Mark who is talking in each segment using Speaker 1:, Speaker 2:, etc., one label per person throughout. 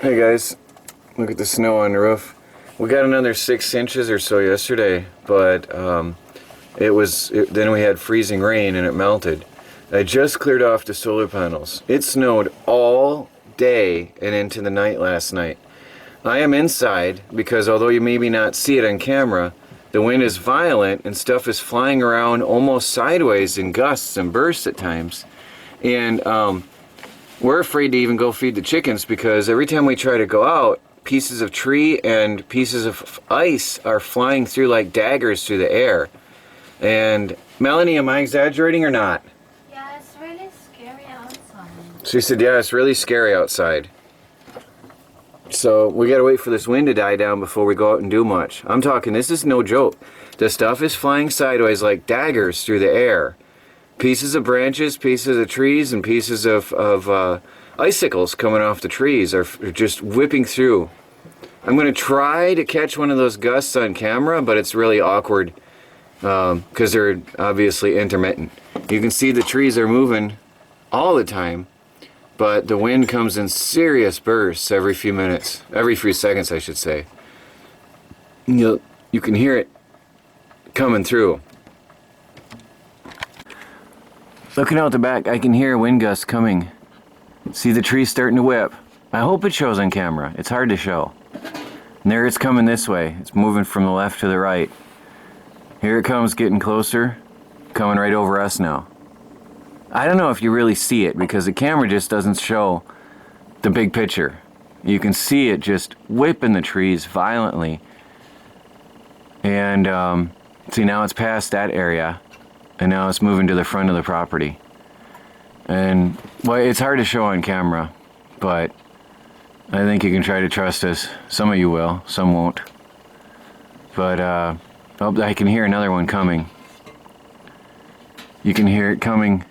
Speaker 1: Hey guys, look at the snow on the roof. We got another 6 inches or so yesterday, but then we had freezing rain and it melted. I just cleared off the solar panels. It snowed all day and into the night last night. I am inside because although you maybe not see it on camera, the wind is violent and stuff is flying around almost sideways in gusts and bursts at times. And we're afraid to even go feed the chickens because every time we try to go out, pieces of tree and pieces of ice are flying through like daggers through the air. And Melanie, am I exaggerating or not?
Speaker 2: Yeah, it's really scary outside.
Speaker 1: She said, yeah, it's really scary outside. So we gotta wait for this wind to die down before we go out and do much. I'm talking, this is no joke. The stuff is flying sideways like daggers through the air. Pieces of branches, pieces of trees, and pieces of icicles coming off the trees are just whipping through. I'm gonna try to catch one of those gusts on camera, but it's really awkward because they're obviously intermittent. You can see the trees are moving all the time, but the wind comes in serious bursts every few minutes, every few seconds I should say. You can hear it coming through. Looking out the back, I can hear a wind gust coming. See the trees starting to whip. I hope it shows on camera. It's hard to show. And there it's coming this way. It's moving from the left to the right. Here it comes, getting closer, coming right over us now. I don't know if you really see it because the camera just doesn't show the big picture. You can see it just whipping the trees violently. And see, now it's past that area and now it's moving to the front of the property. And well, it's hard to show on camera, but I think you can try to trust us. Some of you will, some won't. But oh, I can hear another one coming. You can hear it coming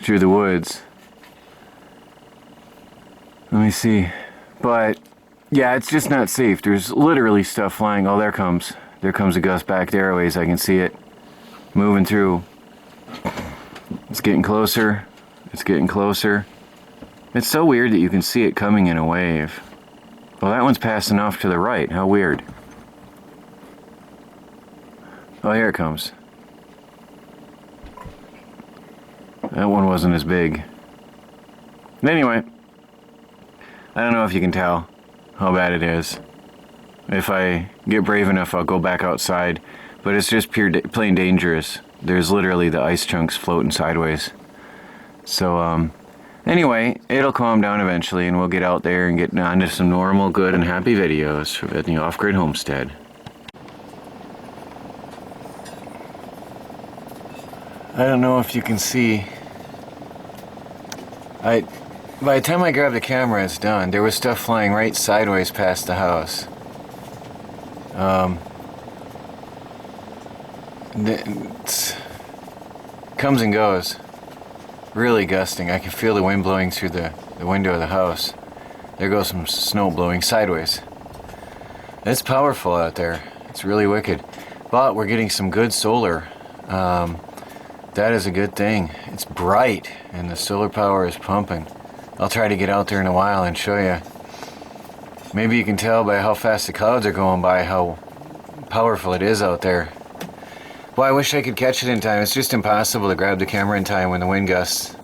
Speaker 1: through the woods. Let me see. But yeah, it's just not safe. There's literally stuff flying. Oh, there comes a gust back there a ways. I can see it moving through. It's getting closer. It's getting closer. It's so weird that you can see it coming in a wave. Well, that one's passing off to the right. How weird. Oh, here it comes. That one wasn't as big. But anyway, I don't know if you can tell how bad it is. If I get brave enough, I'll go back outside. But it's just plain dangerous. There's literally the ice chunks floating sideways. So, anyway, it'll calm down eventually and we'll get out there and get on to some normal, good, and happy videos at the Off-Grid Homestead. I don't know if you can see. By the time I grabbed the camera, it's done. There was stuff flying right sideways past the house. It comes and goes. Really gusting. I can feel the wind blowing through the window of the house. There goes some snow blowing sideways. It's powerful out there. It's really wicked. But we're getting some good solar. That is a good thing. It's bright and the solar power is pumping. I'll try to get out there in a while and show you. Maybe you can tell by how fast the clouds are going by how powerful it is out there. Well, I wish I could catch it in time. It's just impossible to grab the camera in time when the wind gusts.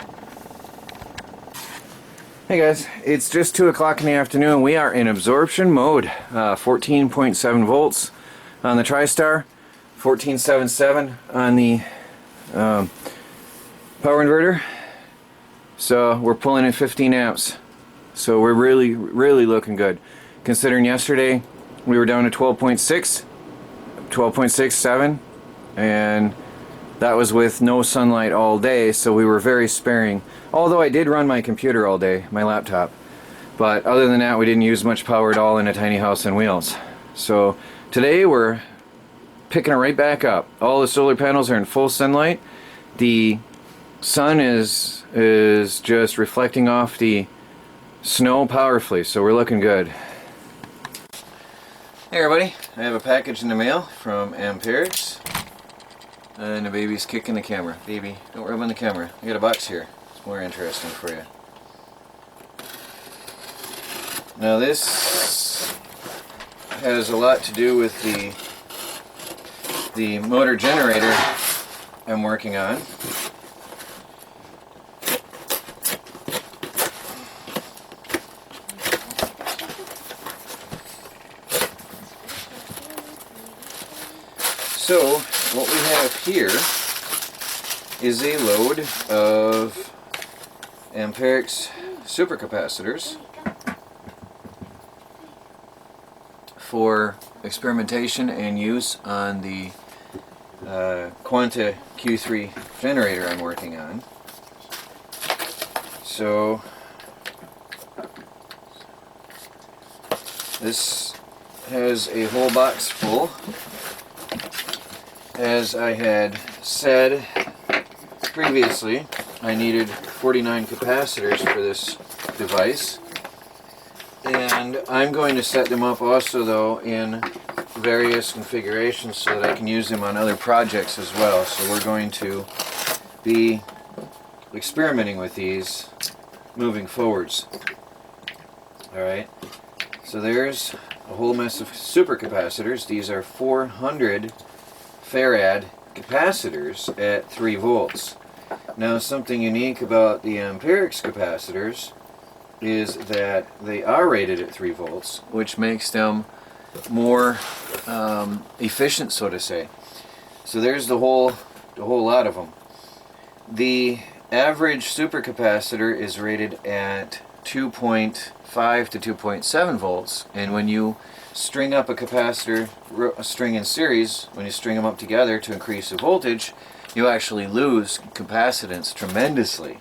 Speaker 1: Hey guys, it's just 2 o'clock in the afternoon. We are in absorption mode. 14.7 volts on the TriStar, 14.77 on the power inverter. So we're pulling in 15 amps. So we're really looking good. Considering yesterday we were down to 12.6, 12.67, and that was with no sunlight all day, so we were very sparing. Although I did run my computer all day, my laptop. But other than that, we didn't use much power at all in a tiny house on wheels. So today we're picking it right back up. All the solar panels are in full sunlight. The sun is just reflecting off the snow powerfully, so we're looking good. Hey everybody, I have a package in the mail from Amperics. And the baby's kicking the camera. Baby, don't rub on the camera. I got a box here. It's more interesting for you. Now this has a lot to do with the motor generator I'm working on. So what we have here is a load of Amperics supercapacitors for experimentation and use on the Quanta Q3 generator I'm working on. So this has a whole box full. As I had said previously, I needed 49 capacitors for this device, and I'm going to set them up also though in various configurations so that I can use them on other projects as well. So we're going to be experimenting with these moving forwards. Alright, so there's a whole mess of supercapacitors. These are 400 Farad capacitors at 3 volts. Now something unique about the Amperics capacitors is that they are rated at 3 volts, which makes them more efficient, so to say. So there's the whole lot of them. The average supercapacitor is rated at 2.5 to 2.7 volts, and when you string up a capacitor, a string in series, when you string them up together to increase the voltage, you actually lose capacitance tremendously.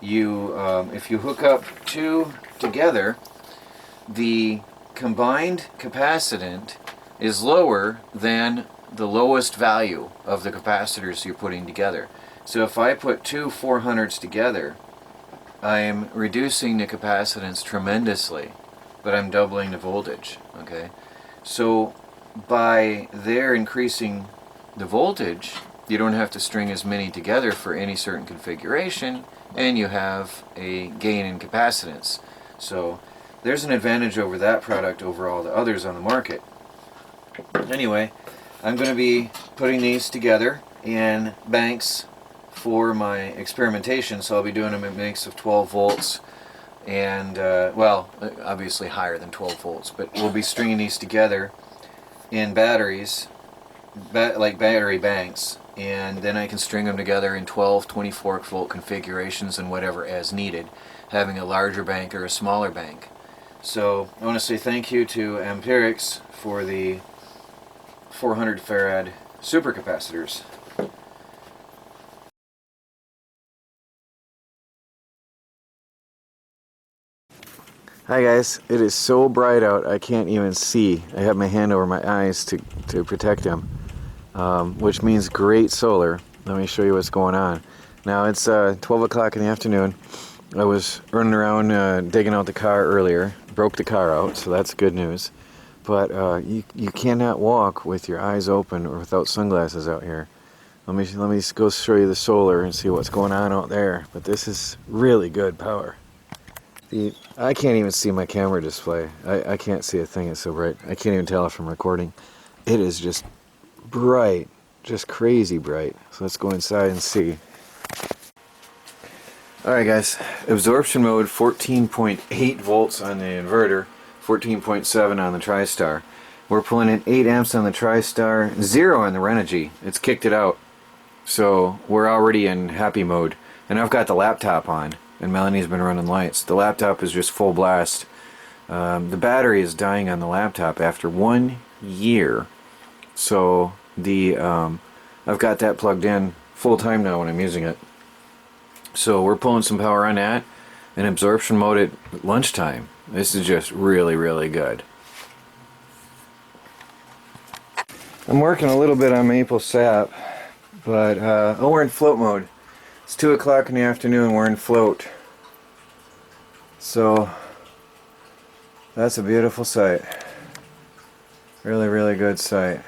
Speaker 1: If you hook up two together, the combined capacitance is lower than the lowest value of the capacitors you're putting together. So if I put two 400s together, I am reducing the capacitance tremendously, but I'm doubling the voltage. Okay, so by their increasing the voltage, you don't have to string as many together for any certain configuration, and you have a gain in capacitance. So there's an advantage over that product over all the others on the market. Anyway, I'm going to be putting these together in banks for my experimentation, so I'll be doing them in banks of 12 volts and well, obviously higher than 12 volts, but we'll be stringing these together in batteries, like battery banks, and then I can string them together in 12, 24 volt configurations and whatever as needed, having a larger bank or a smaller bank. So I want to say thank you to Amperics for the 400 Farad supercapacitors. Hi guys, it is so bright out I can't even see. I have my hand over my eyes to protect them, which means great solar. Let me show you what's going on. Now it's 12 o'clock in the afternoon. I was running around digging out the car earlier, broke the car out, so that's good news. But you cannot walk with your eyes open or without sunglasses out here. Let me go show you the solar and see what's going on out there. But this is really good power. I can't even see my camera display. I can't see a thing, it's so bright. I can't even tell if I'm recording. It is just bright, just crazy bright. So let's go inside and see. Alright guys, absorption mode 14.8 volts on the inverter, 14.7 on the TriStar. We're pulling in 8 amps on the TriStar, 0 on the Renogy. It's kicked it out. So we're already in happy mode. And I've got the laptop on, and Melanie's been running lights. The laptop is just full blast. The battery is dying on the laptop after 1 year. So I've got that plugged in full time now when I'm using it. So we're pulling some power on that, and absorption mode at lunchtime. This is just really, really good. I'm working a little bit on maple sap, but oh, we're in float mode. It's 2 o'clock in the afternoon, we're in float. So that's a beautiful sight. Really, really good sight.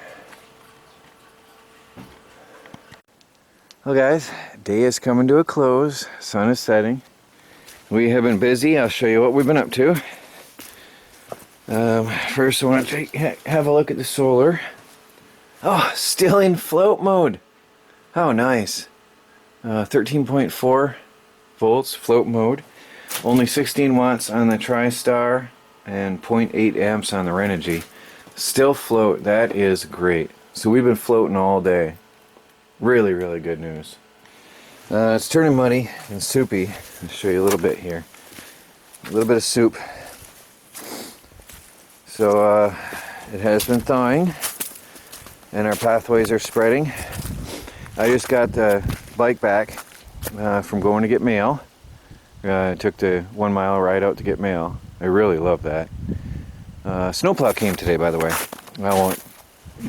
Speaker 1: Well guys, day is coming to a close, sun is setting. We have been busy. I'll show you what we've been up to. First I want to have a look at the solar. Oh, still in float mode. How nice. 13.4 volts float mode. Only 16 watts on the TriStar and 0.8 amps on the Renogy. Still float. That is great. So we've been floating all day. Really, really good news. It's turning muddy and soupy. I'll show you a little bit here. A little bit of soup. So it has been thawing and our pathways are spreading. I just got the bike back from going to get mail. I took the 1 mile ride out to get mail. I really love that. Snowplow came today, by the way. I won't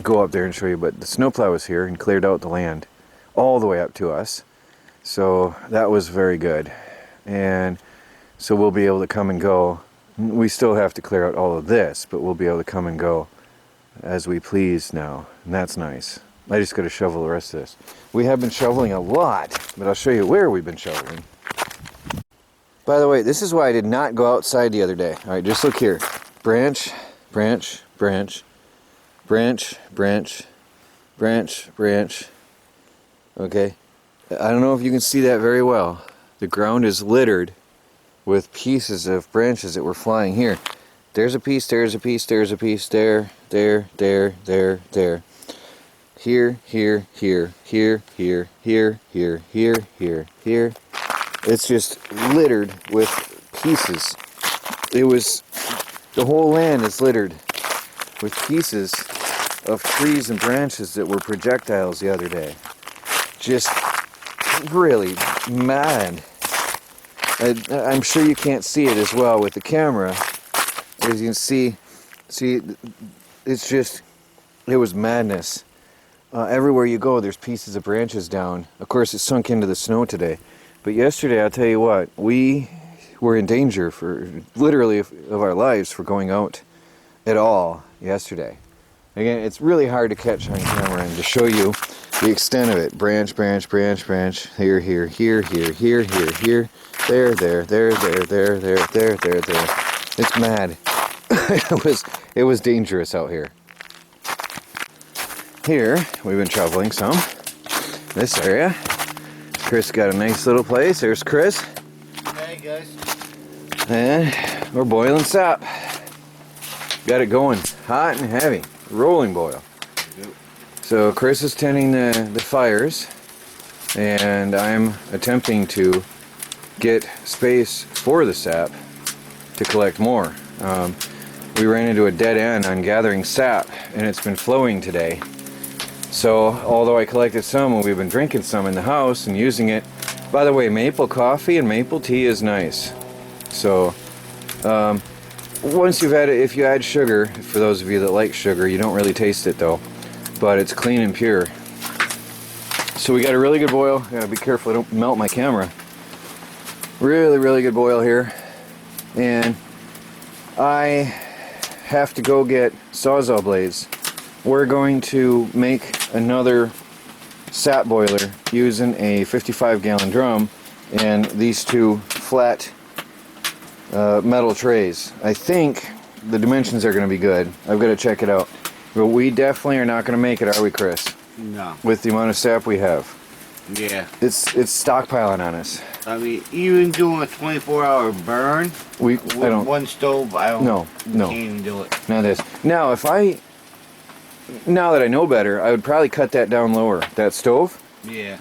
Speaker 1: go up there and show you, but the snowplow was here and cleared out the land all the way up to us. So that was very good. And so we'll be able to come and go. We still have to clear out all of this, but we'll be able to come and go as we please now. And that's nice. I just got to shovel the rest of this. We have been shoveling a lot, but I'll show you where we've been shoveling. By the way, this is why I did not go outside the other day. All right, just look here. Branch, branch, branch, branch, branch, branch, branch. Okay. I don't know if you can see that very well. The ground is littered with pieces of branches that were flying here. There's a piece, there's a piece, there's a piece, there, there, there, there, there. Here, here, here, here, here, here, here, here, here, here. It's just littered with pieces. The whole land is littered with pieces of trees and branches that were projectiles the other day. Just really mad. I'm sure you can't see it as well with the camera. As you can see, it's just, it was madness. Everywhere you go, there's pieces of branches down. Of course, it sunk into the snow today. But yesterday, I'll tell you what, we were in danger for literally of our lives for going out at all yesterday. Again, it's really hard to catch on camera and to show you the extent of it. Branch, branch, branch, branch. Here, here, here, here, here, here, here. There, there, there, there, there, there, there, there, there. It's mad. It was dangerous out here. Here, we've been shoveling some. This area. Chris got a nice little place. There's Chris.
Speaker 3: Hey guys.
Speaker 1: And we're boiling sap. Got it going hot and heavy. Rolling boil. So Chris is tending the fires, and I'm attempting to get space for the sap to collect more. We ran into a dead end on gathering sap, and it's been flowing today. So although I collected some and we've been drinking some in the house and using it, by the way, maple coffee and maple tea is nice. So once you've had it, if you add sugar, for those of you that like sugar, you don't really taste it though, but it's clean and pure. So we got a really good boil. Gotta be careful I don't melt my camera. Really, really good boil here. And I have to go get Sawzall blades. We're going to make another sap boiler using a 55-gallon drum and these two flat metal trays. I think the dimensions are going to be good. I've got to check it out. But we definitely are not going to make it, are we, Chris?
Speaker 3: No.
Speaker 1: With the amount of sap we have.
Speaker 3: Yeah.
Speaker 1: It's stockpiling on us.
Speaker 3: I mean, even doing a 24-hour burn with one stove, I don't.
Speaker 1: No.
Speaker 3: Can't even do it.
Speaker 1: Now this. Now that I know better, I would probably cut that down lower, that stove.
Speaker 3: Yeah.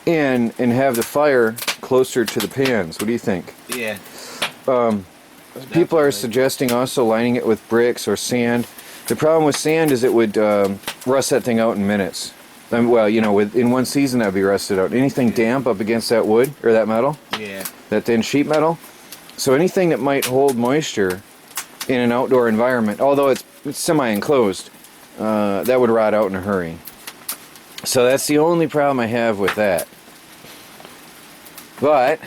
Speaker 1: And have the fire closer to the pans. What do you think?
Speaker 3: Yeah.
Speaker 1: People are suggesting also lining it with bricks or sand. The problem with sand is it would rust that thing out in minutes. Well, you know, in one season that'd be rusted out. Anything damp up against that wood or that metal, that thin sheet metal. So anything that might hold moisture in an outdoor environment, although it's semi-enclosed, that would rot out in a hurry. So that's the only problem I have with that. But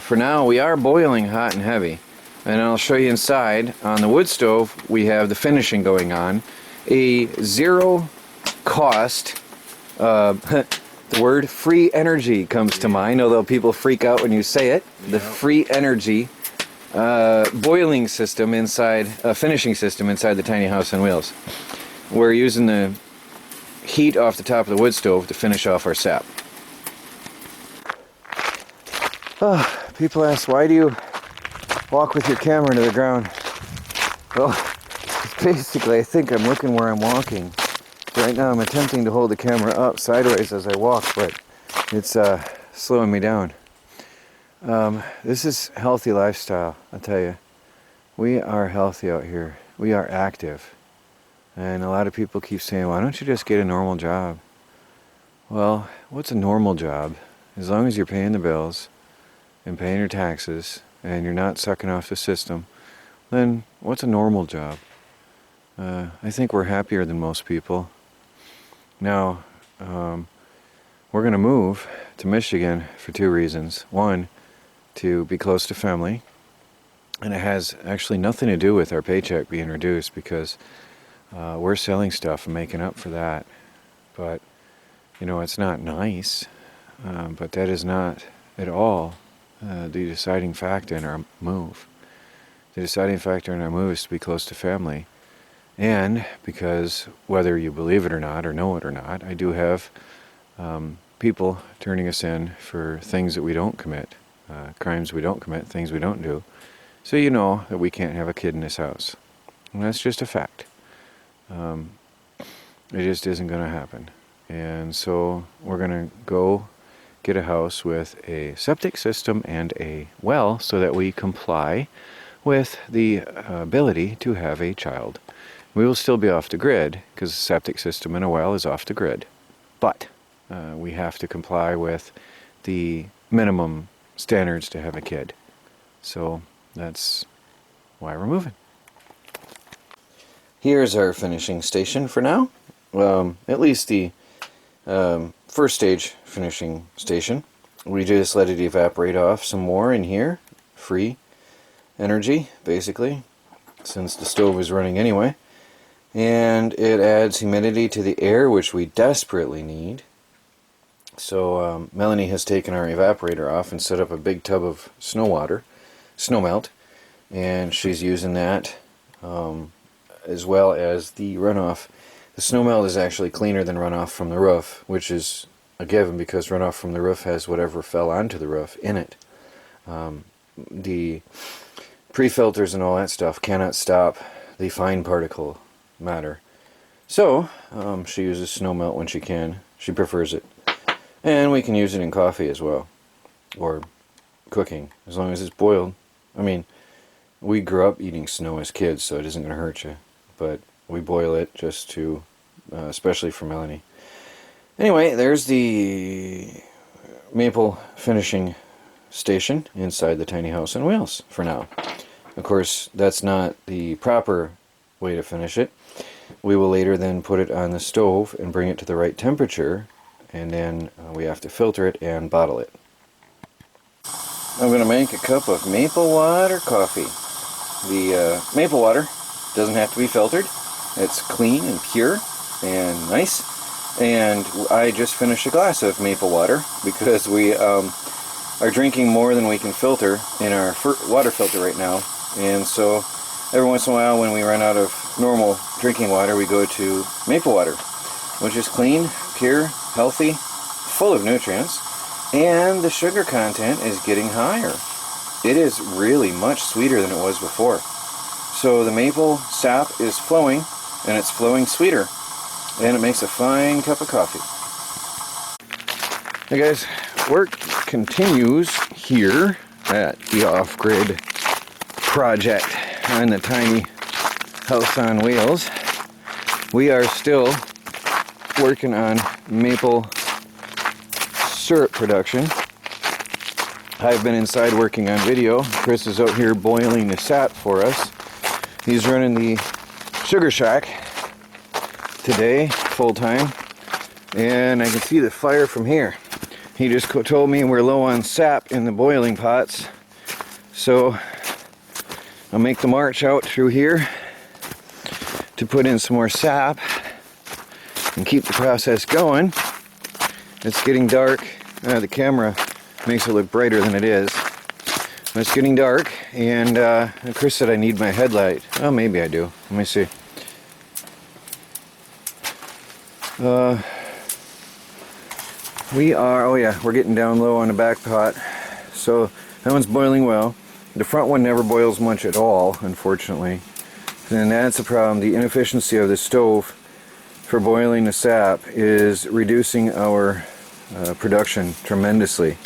Speaker 1: for now, we are boiling hot and heavy. And I'll show you inside. On the wood stove, we have the finishing going on. A zero cost, the word free energy comes to mind, although people freak out when you say it. The free energy boiling system inside, a finishing system inside the tiny house on wheels. We're using the heat off the top of the wood stove to finish off our sap. People ask, why do you walk with your camera to the ground? Well, basically, I think I'm looking where I'm walking. Right now I'm attempting to hold the camera up sideways as I walk, but it's slowing me down. This is healthy lifestyle, I'll tell you. We are healthy out here. We are active. And a lot of people keep saying, why don't you just get a normal job? Well, what's a normal job? As long as you're paying the bills and paying your taxes and you're not sucking off the system, then what's a normal job? I think we're happier than most people. Now, we're going to move to Michigan for 2 reasons. One, to be close to family. And it has actually nothing to do with our paycheck being reduced, because we're selling stuff and making up for that. But, you know, it's not nice. But that is not at all the deciding factor in our move. The deciding factor in our move is to be close to family. And because, whether you believe it or not, or know it or not, I do have people turning us in for things that we don't commit, crimes we don't commit, things we don't do. So you know that we can't have a kid in this house. And that's just a fact. It just isn't going to happen. And so we're going to go get a house with a septic system and a well so that we comply with the ability to have a child. We will still be off the grid, because a septic system and a well is off the grid. But we have to comply with the minimum standards to have a kid. So that's why we're moving. Here's our finishing station for now. At least the first stage finishing station. We just let it evaporate off some more in here. Free energy, basically, since the stove is running anyway. And it adds humidity to the air, which we desperately need. So Melanie has taken our evaporator off and set up a big tub of snow melt, and she's using that as well as the runoff. The snow melt is actually cleaner than runoff from the roof, which is a given because runoff from the roof has whatever fell onto the roof in it. The pre-filters and all that stuff cannot stop the fine particle matter. So she uses snow melt when she can. She prefers it. And we can use it in coffee as well, or cooking, as long as it's boiled. I mean, we grew up eating snow as kids, so it isn't going to hurt you. But we boil it just to, especially for Melanie. Anyway, there's the maple finishing station inside the tiny house on wheels for now. Of course, that's not the proper way to finish it. We will later then put it on the stove and bring it to the right temperature, and then we have to filter it and bottle it. I'm going to make a cup of maple water coffee. The maple water doesn't have to be filtered. It's clean and pure and nice. And I just finished a glass of maple water because we are drinking more than we can filter in our water filter right now. And so every once in a while when we run out of normal drinking water, we go to maple water, which is clean, pure, healthy, full of nutrients, and the sugar content is getting higher. It is really much sweeter than it was before. So the maple sap is flowing, and it's flowing sweeter, and it makes a fine cup of coffee. Hey guys, work continues here at the off-grid project on the tiny house on wheels. We are still working on maple syrup production. I've been inside working on video. Chris is out here boiling the sap for us. He's running the sugar shack today, full time, and I can see the fire from here. He just told me we're low on sap in the boiling pots, so I'll make the march out through here to put in some more sap and keep the process going. It's getting dark. The camera makes it look brighter than it is. It's getting dark, and Chris said I need my headlight. Oh, maybe I do. Let me see. We're getting down low on the back pot. So that one's boiling well. The front one never boils much at all, unfortunately. And that's the problem. The inefficiency of the stove for boiling the sap is reducing our production tremendously.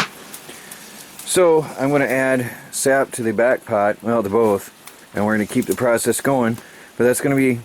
Speaker 1: So I'm going to add sap to the back pot, well, to both, and we're going to keep the process going. But that's going to be